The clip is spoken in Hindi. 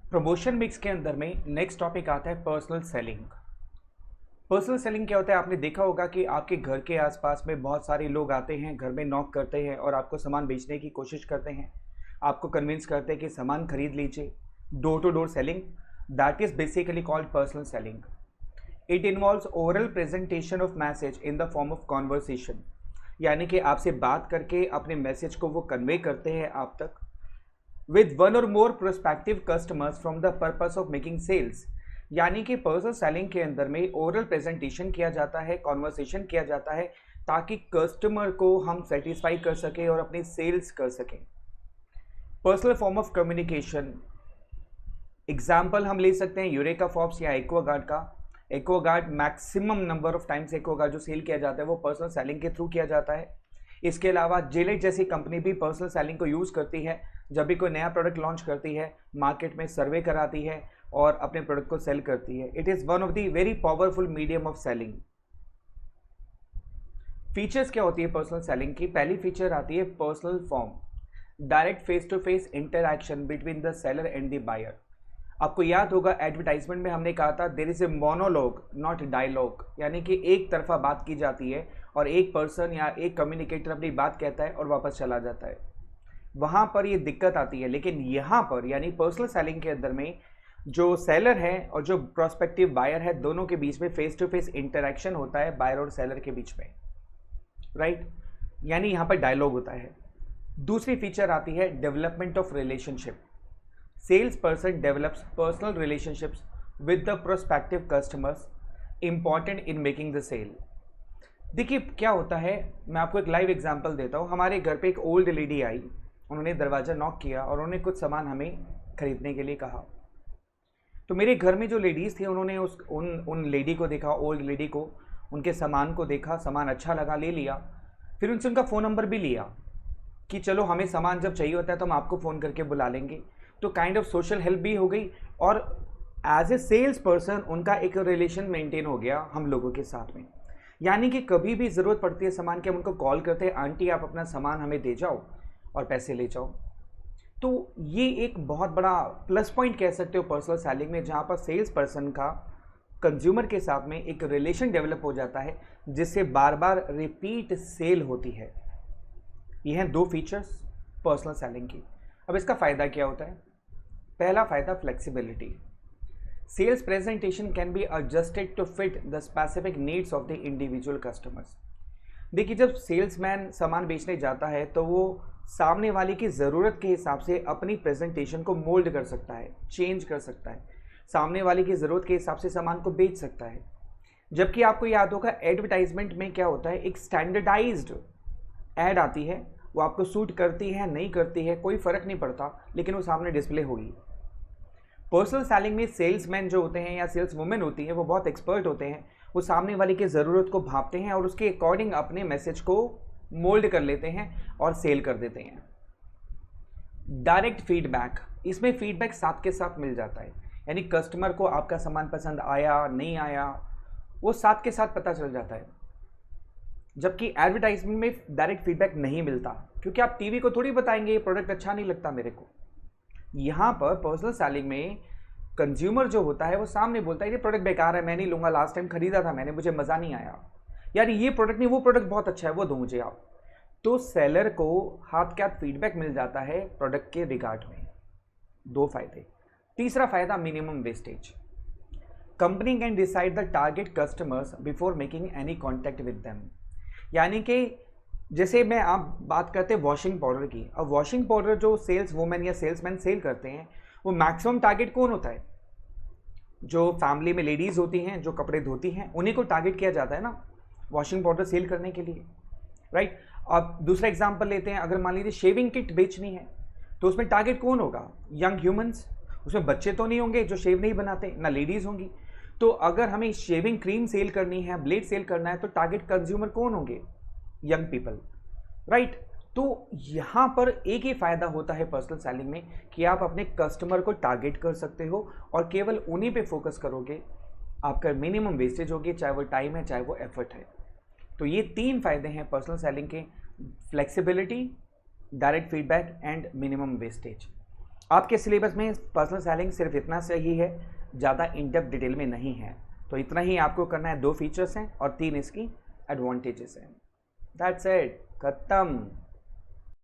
प्रमोशन मिक्स के अंदर में नेक्स्ट टॉपिक आता है पर्सनल सेलिंग। पर्सनल सेलिंग क्या होता है? आपने देखा होगा कि आपके घर के आसपास में बहुत सारे लोग आते हैं, घर में नॉक करते हैं और आपको सामान बेचने की कोशिश करते हैं, आपको कन्विंस करते हैं कि सामान खरीद लीजिए। Door to door selling, that is basically called personal selling. It involves oral presentation of message in the form of conversation, यानी कि आपसे बात करके अपने मैसेज को वो कन्वे करते हैं आप तक with one or more prospective customers from the purpose of making sales। यानी कि पर्सनल सेलिंग के अंदर में ओरल प्रेजेंटेशन किया जाता है, कॉन्वर्सेशन किया जाता है, ताकि कस्टमर को हम सेटिस्फाई कर सकें और अपनी सेल्स कर सकें। Personal form of communication, example हम ले सकते हैं यूरेका फॉर्ब्स या एक्वागार्ड का। Aquaguard maximum number of times Aquaguard जो सेल किया जाता है वो पर्सनल सेलिंग के थ्रू किया जाता है। इसके अलावा जिलेट जैसी कंपनी भी पर्सनल सेलिंग को यूज़ करती है। जब भी कोई नया प्रोडक्ट लॉन्च करती है, मार्केट में सर्वे कराती है और अपने प्रोडक्ट को सेल करती है। It is one of the very powerful medium of selling. Features क्या होती है पर्सनल सेलिंग की? पहली फीचर आती है personal form, direct face to face interaction between the seller and the buyer. आपको याद होगा एडवर्टाइजमेंट में हमने कहा था there is a monologue not dialogue, यानी कि एक तरफा बात की जाती है और एक पर्सन या एक कम्युनिकेटर अपनी बात कहता है और वापस चला जाता है। वहाँ पर ये दिक्कत आती है, लेकिन यहाँ पर यानी पर्सनल सेलिंग के अंदर में जो सेलर है और जो प्रोस्पेक्टिव बायर है, दोनों के बीच में फेस टू फेस इंटरेक्शन होता है बायर और सेलर के बीच में, राइट? यानी यहाँ पर डायलॉग होता है। दूसरी फीचर आती है development of relationship. Sales person develops personal relationships with the prospective customers, important in making the sale. देखिए क्या होता है, मैं आपको एक लाइव एग्जांपल देता हूँ। हमारे घर पे एक ओल्ड लेडी आई, उन्होंने दरवाज़ा नॉक किया और उन्होंने कुछ सामान हमें खरीदने के लिए कहा। तो मेरे घर में जो लेडीज़ थी उन्होंने उन लेडी को देखा, ओल्ड लेडी को, उनके सामान को देखा, सामान अच्छा लगा, ले लिया। फिर उनसे उनका फ़ोन नंबर भी लिया कि चलो हमें सामान जब चाहिए होता है तो हम आपको फ़ोन करके बुला लेंगे। तो काइंड ऑफ सोशल हेल्प भी हो गई और एज ए सेल्स पर्सन उनका एक रिलेशन मेंटेन हो गया हम लोगों के साथ में। यानी कि कभी भी ज़रूरत पड़ती है सामान की, हम उनको कॉल करते हैं, आंटी आप अपना सामान हमें दे जाओ और पैसे ले जाओ। तो ये एक बहुत बड़ा प्लस पॉइंट कह सकते हो पर्सनल सेलिंग में, जहाँ पर सेल्स पर्सन का कंज्यूमर के साथ में एक रिलेशन डेवलप हो जाता है जिससे बार बार रिपीट सेल होती है। ये हैं दो फीचर्स पर्सनल सेलिंग की। अब इसका फ़ायदा क्या होता है? पहला फ़ायदा flexibility. Sales presentation can be adjusted to fit the specific needs of the individual customers. देखिए जब सेल्समैन सामान बेचने जाता है तो वो सामने वाले की ज़रूरत के हिसाब से अपनी प्रेजेंटेशन को मोल्ड कर सकता है, चेंज कर सकता है, सामने वाले की ज़रूरत के हिसाब से सामान को बेच सकता है। जबकि आपको याद होगा एडवर्टाइजमेंट में क्या होता है, एक स्टैंडर्डाइज्ड एड आती है, वो आपको सूट करती है नहीं करती है कोई फ़र्क नहीं पड़ता, लेकिन वो सामने डिस्प्ले होगी। पर्सनल सेलिंग में सेल्समैन जो होते हैं या सेल्स वुमेन होती हैं वो बहुत एक्सपर्ट होते हैं। वो सामने वाले की ज़रूरत को भांपते हैं और उसके अकॉर्डिंग अपने मैसेज को मोल्ड कर लेते हैं और सेल कर देते हैं। डायरेक्ट फीडबैक, इसमें फीडबैक साथ के साथ मिल जाता है, यानी कस्टमर को आपका सामान पसंद आया नहीं आया वो साथ के साथ पता चल जाता है। जबकि एडवर्टाइजमेंट में डायरेक्ट फीडबैक नहीं मिलता, क्योंकि आप टीवी को थोड़ी बताएंगे ये प्रोडक्ट अच्छा नहीं लगता मेरे को। यहाँ पर पर्सनल सेलिंग में कंज्यूमर जो होता है वो सामने बोलता है ये प्रोडक्ट बेकार है, मैं नहीं लूँगा, लास्ट टाइम खरीदा था मैंने, मुझे मज़ा नहीं आया, यार ये प्रोडक्ट नहीं वो प्रोडक्ट बहुत अच्छा है वो दो मुझे आप। तो सेलर को हाथ के हाथ फीडबैक मिल जाता है प्रोडक्ट के रिगार्ड में। दो फायदे। तीसरा फायदा minimum wastage. Company can decide the target customers before making any contact with them. यानी कि जैसे मैं आप बात करते हैं वॉशिंग पाउडर की, अब वॉशिंग पाउडर जो सेल्स वुमेन या सेल्समैन सेल करते हैं वो मैक्सिमम टारगेट कौन होता है? जो फैमिली में लेडीज़ होती हैं जो कपड़े धोती हैं उन्हीं को टारगेट किया जाता है ना वॉशिंग पाउडर सेल करने के लिए, राइट? अब दूसरा एग्जांपल लेते हैं, अगर मान लीजिए शेविंग किट बेचनी है तो उसमें टारगेट कौन होगा? Young humans. उसमें बच्चे तो नहीं होंगे जो शेव नहीं बनाते, ना लेडीज़ होंगी। तो अगर हमें शेविंग क्रीम सेल करनी है, ब्लेड सेल करना है, तो टारगेट कंज्यूमर कौन होंगे? Young people, right? तो यहाँ पर एक ही फ़ायदा होता है पर्सनल सेलिंग में कि आप अपने कस्टमर को टारगेट कर सकते हो और केवल उन्हीं पे फोकस करोगे, आपका मिनिमम वेस्टेज होगी, चाहे वो टाइम है चाहे वो एफर्ट है। तो ये तीन फ़ायदे हैं पर्सनल सेलिंग के, flexibility, direct feedback and minimum wastage. आपके सिलेबस में पर्सनल सेलिंग सिर्फ इतना सही है, ज़्यादा इन डेप्थ डिटेल में नहीं है। तो इतना ही आपको करना है, 2 फीचर्स हैं और 3 इसकी एडवांटेजेस हैं। दैट्स इट, खत्म।